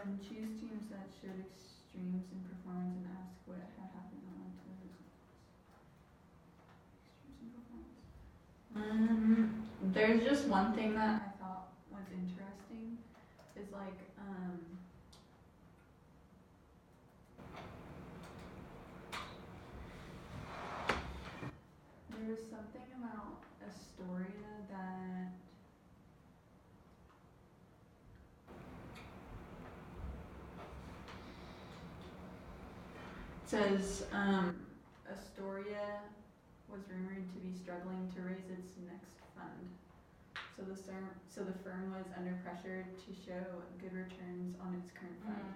Choose teams that showed extremes in performance and ask what had happened that led to the results. Extremes in performance. There's just one thing that I thought was interesting is like there was something about Astoria that says Astoria was rumored to be struggling to raise its next fund. So the firm was under pressure to show good returns on its current fund.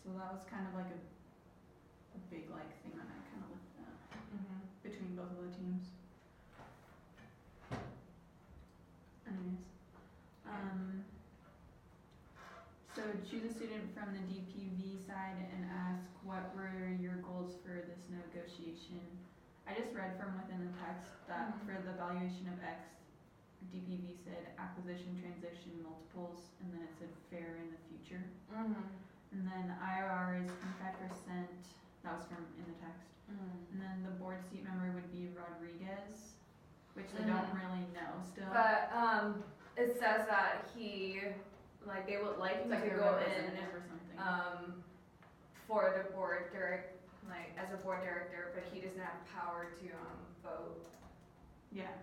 So that was kind of like a big like thing that I kind of looked at between both of the teams. Anyways, so choose a student from the DPV side and ask what were your goals for this negotiation. I just read from within the text that for the valuation of X, DPV said acquisition, transition, multiples, and then it said fair in the future. And then IRR is 25%. That was from in the text. And then the board seat member would be Rodriguez, which they don't really know still. But it says that they would like him to go in or something. For the board as a board director, but he doesn't have power to vote. Yeah.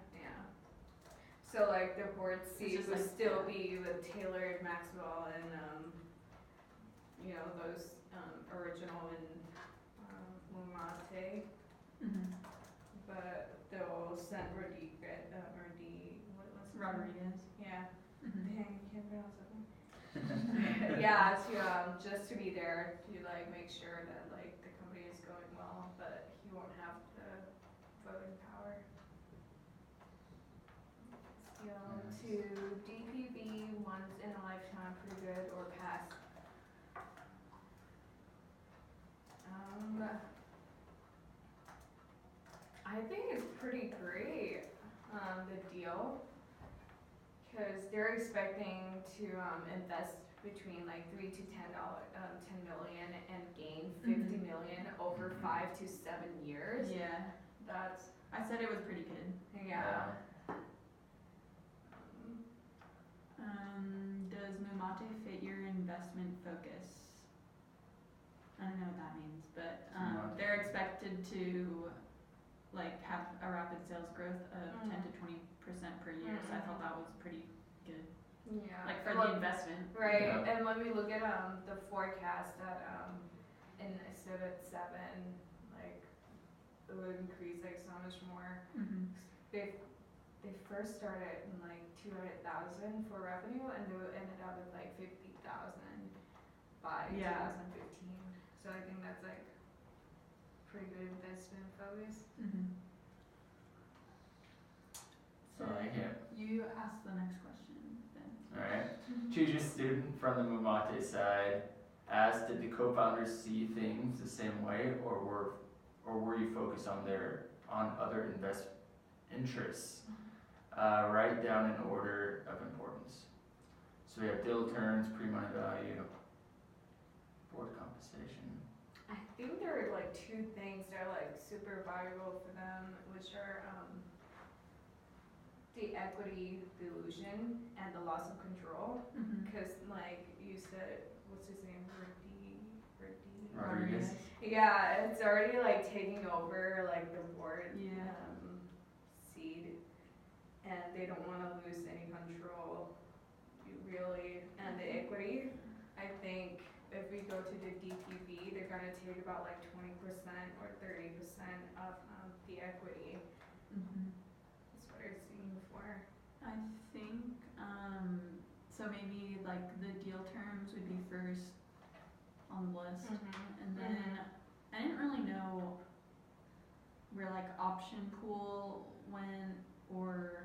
So like the board seat would like, still be with Taylor, Maxwell, and those original and Mumate. But they'll send Rodriguez. Rodriguez. Yeah. Mm-hmm. Dang, I can't pronounce it. Yeah, to just to be there to like make sure that like the company is going well, but he won't have the voting power. To DPV once in a lifetime, pretty good or pass. I think it's pretty great, the deal, because they're expecting to invest between like $3 to $10 million and gain 50 million over 5 to 7 years. Yeah, I said it was pretty good. Yeah. Does Mumate fit your investment focus? I don't know what that means, but they're expected to like have a rapid sales growth of 10 to 20% per year. So I thought that was pretty good. Yeah. Like for the investment. Right. Yeah. And when we look at the forecast that instead of 7, like it would increase like so much more. They first started in like 200,000 for revenue, and they ended up with like 50,000 by 2015. So I think that's like pretty good investment focus. So yeah. you ask the next question then. Alright. Choose your student from the Mumate side. Ask, did the co-founders see things the same way, or were you focused on other interests? Write down an order of importance. So we have deal terms, pre-money value, board compensation. I think there are like 2 things that are like super valuable for them, which are the equity dilution and the loss of control. Because like you said, what's his name? Rodriguez. Yeah, it's already like taking over like the board seat, and they don't want to lose any control really. And the equity, I think if we go to the DPV, they're gonna take about like 20% or 30% of the equity. That's what they're seeing for. I think so maybe like the deal terms would be first on the list, and then I didn't really know where like option pool went, or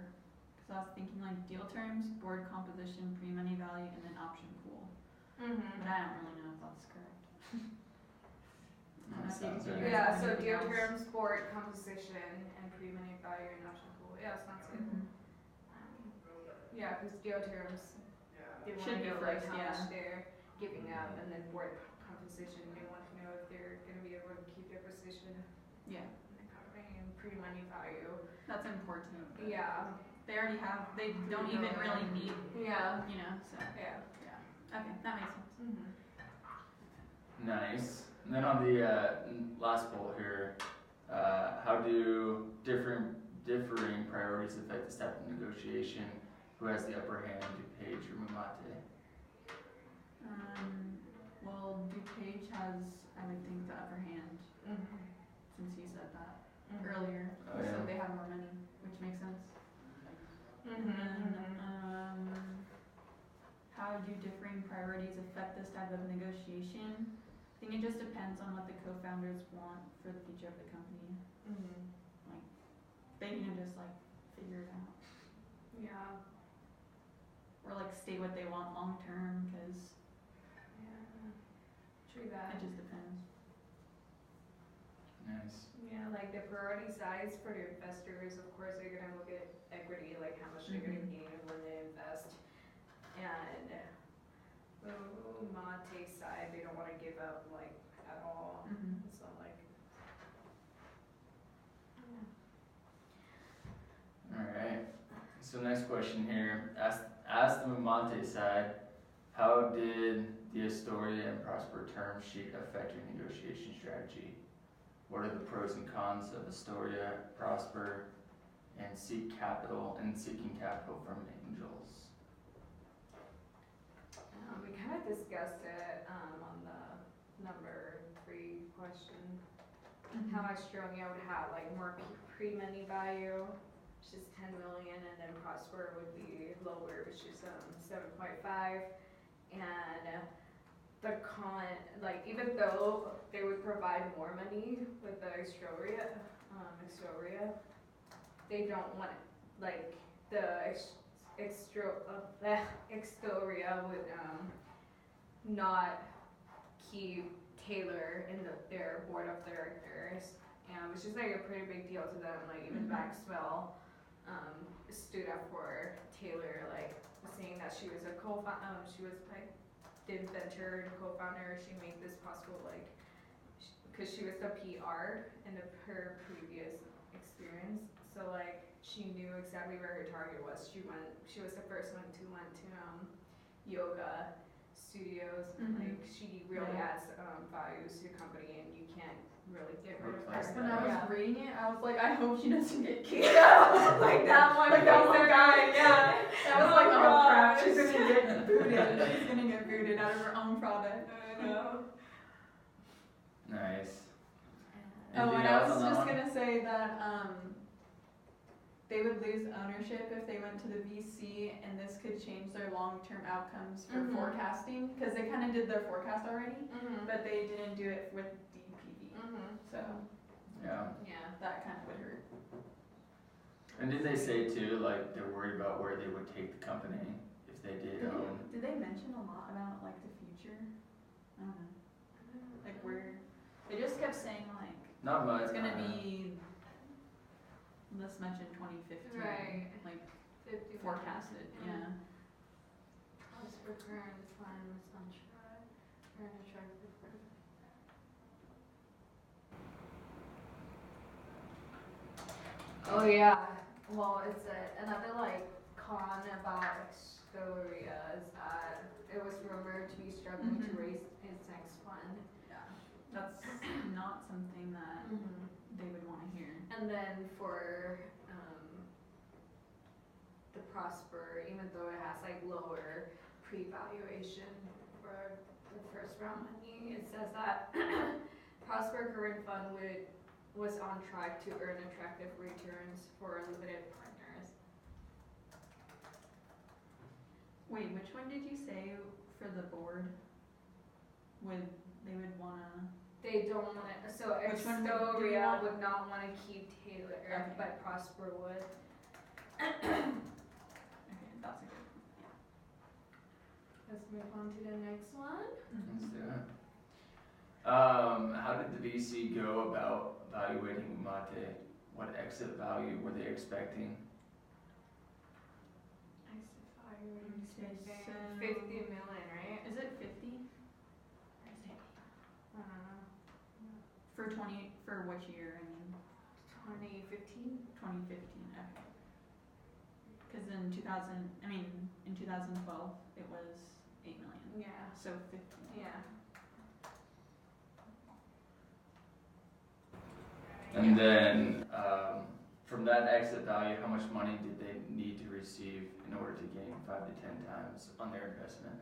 because I was thinking like deal terms, board composition, pre-money value, and then option pool. But I don't really know if that's correct. Yeah, so deal terms, board composition, and pre-money value and option pool. Yeah, sounds good. Yeah, because deal terms, they want to know like how much they're giving up, and then board compensation, they want to know if they're gonna be able to keep their position Yeah, in the company and pre-money value. that's important. But Yeah. they already have. They don't even really need. Yeah. You know. So Yeah. yeah. Okay, that makes sense. Mm-hmm. Nice. And then on the last bullet here, how do differing priorities affect the step of negotiation? Who has the upper hand, DuPage or Mumate? Well, DuPage has, I would think, the upper hand Mm-hmm. since you said that Mm-hmm. earlier. Oh, yeah. So they have more money, which makes sense. Mm-hmm. And then, how do differing priorities affect this type of negotiation? I think it just depends on what the co-founders want for the future of the company. Mm-hmm. They need to just like figure it out, Yeah. or like state what they want long term, because Yeah. True that. it just depends. Nice. Yeah, like the priority size for the investors, of course, they're gonna look at equity, like how much they're gonna gain when they invest. And Mate side, they don't wanna give up like at all. So like, Alright. So next question here. Ask the Mumate side, how did the Astoria and Prosper term sheet affect your negotiation strategy? What are the pros and cons of Astoria, Prosper, and seeking capital from angels? we kind of discussed it on the number 3 question. How Astoria would have like more pre-money value, which is 10 million, and then Prosper would be lower, which is 7.5. And the con, like even though they would provide more money with the Astoria, they don't want it. Like the Astoria would not keep Taylor in their board of directors, which is like a pretty big deal to them. Like even Maxwell stood up for Taylor, like saying that she was a she was like the inventor, the co-founder. She made this possible, like because she was the PR in her previous experience. So like she knew exactly where her target was. She was the first one to went to yoga studios. Like she really adds values to the company, and you can't really get rid of her. When I was reading it, I was like, I hope she doesn't get kicked Yeah, like that one. Like that one guy, yeah. I was like, oh crap, gosh. she's gonna get booted. She's gonna get booted out of her own product. I know. Nice. Oh, Anything and I else was on that just one? gonna say that they would lose ownership if they went to the VC, and this could change their long-term outcomes for forecasting, because they kind of did their forecast already, but they didn't do it with DPV. So Yeah. that kind of would hurt. And did they say too, like they're worried about where they would take the company if they did own? Did they mention a lot about like the future? I don't know. Like where they just kept saying like Not much. it's gonna be this much in 2015. Right. Like 50 forecasted. Yeah. Prosper current funds on track. Current attractive. Oh yeah. Well, it's another like con about Astoria is that it was rumored to be struggling to raise its next fund. Yeah. That's not something that they would want to hear. And then for the Prosper, even though it has like lower pre-valuation for the first round money, it says that Prosper current fund was on track to earn attractive returns for limited partners. Wait, which one did you say for the board? They would wanna. They don't want to. So Which one do you Astoria want? would not want to keep Taylor, Okay. but Prosper would. Okay, that's a good one. Let's move on to the next one. Let's do it. How did the VC go about evaluating Mumate? What exit value were they expecting? So- 50 million, right? Is it 50? for which year, I mean? 2015? 2015, okay. Cause in 2012, it was 8 million, Yeah. so 15. Yeah. And then, from that exit value, how much money did they need to receive in order to gain 5 to 10 times on their investment?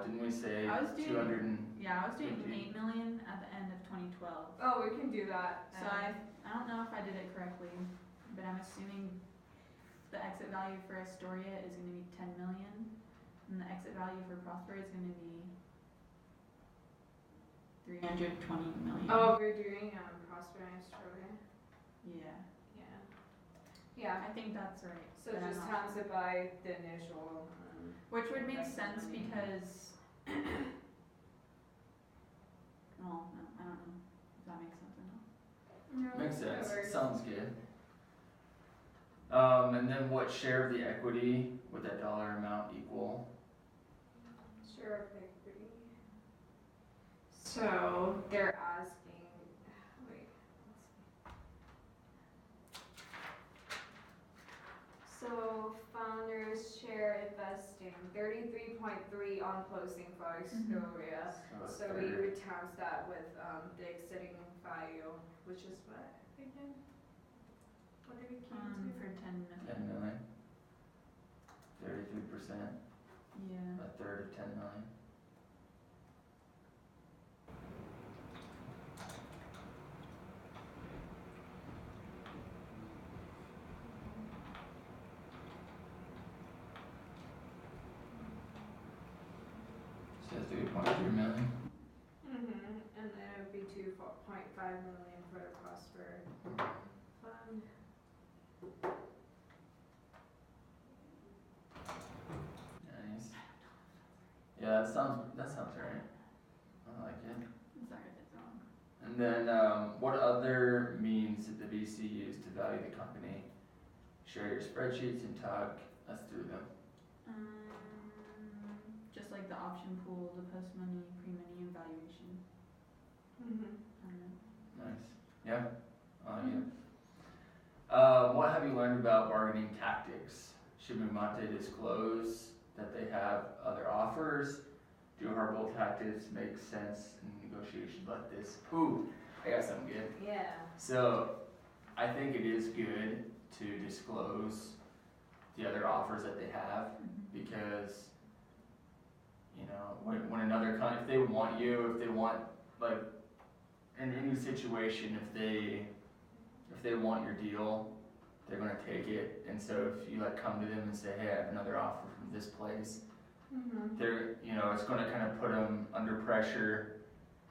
Didn't we say I was doing- 200 and, Yeah, I was doing 15. 8 million at the end of 2012. Oh, we can do that. So I don't know if I did it correctly, but I'm assuming the exit value for Astoria is gonna be 10 million, and the exit value for Prosper is gonna be 320 million. Oh, we're doing Prosper in Australia. Yeah, Yeah. Yeah. I think that's right. So but I'm just not times it by the initial. Which would make investment sense money. because, well, no, I don't know if that makes sense or not. No, makes that sense, works. sounds good. And then what share of the equity would that dollar amount equal? Share of equity. So they're asking. Wait. So founders share investing 33.3 on closing for Astoria. So a we third. would times that with the exiting value, which is what again? What did it came to? For 10 million. 10 million. 33%, Yeah. a third of 10 million. So 3.3 million. And then it would be 2.5 million for the Prosper fund. Nice. Yeah, that sounds right. I like it. I'm sorry if it's wrong. And then, what other means did the VC use to value the company? Share your spreadsheets and talk us through them. Just like the option pool, the post money, pre-money, and valuation. I don't know. Nice. Yeah, I like it. What have you learned about bargaining tactics? Should Mumate disclose that they have other offers? Do hardball tactics make sense in negotiations like this? Ooh, I got something good. Yeah. So, I think it is good to disclose the other offers that they have, because, you know, when another if they want you, if they want, like, in any situation, if they want your deal, they're gonna take it. And so if you like come to them and say, hey, I have another offer from this place, they're, you know, it's gonna kind of put them under pressure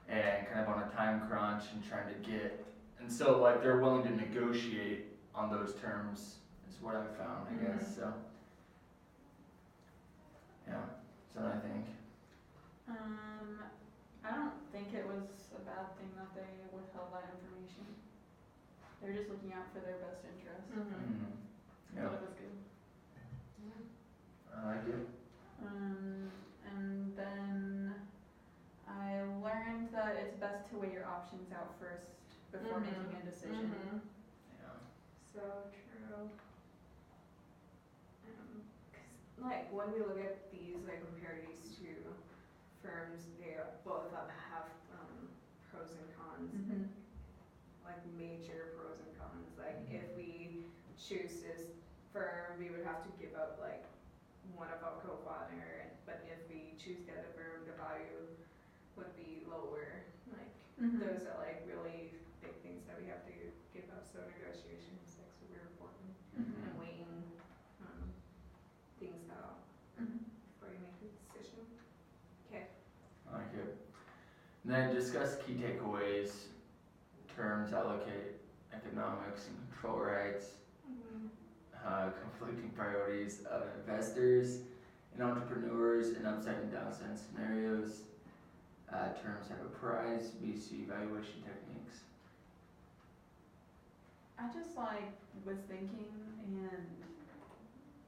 and kind of on a time crunch and trying to get, and so like they're willing to negotiate on those terms is what I've found, I guess. So yeah, that's what I think. I don't think it was a bad thing that they withheld that information. They're just looking out for their best interest. Mm-hmm. I Yeah, thought it was good. I like it. And then I learned that it's best to weigh your options out first before making a decision. Yeah. So true. 'Cause like when we look at these, like compare these two firms, they both have pros and cons. Like major pros and cons. Like if we choose this firm, we would have to give up like one of our co-partner, but if we choose the other firm, the value would be lower. Like those are like really big things that we have to give up. So negotiation is like super important, and weighing things out before you make a decision. Okay. I like it. And then discuss key takeaways, terms, allocate economics and control rights, conflicting priorities of investors and entrepreneurs in upside and downside scenarios, terms have a price, VC evaluation techniques. I just like was thinking, and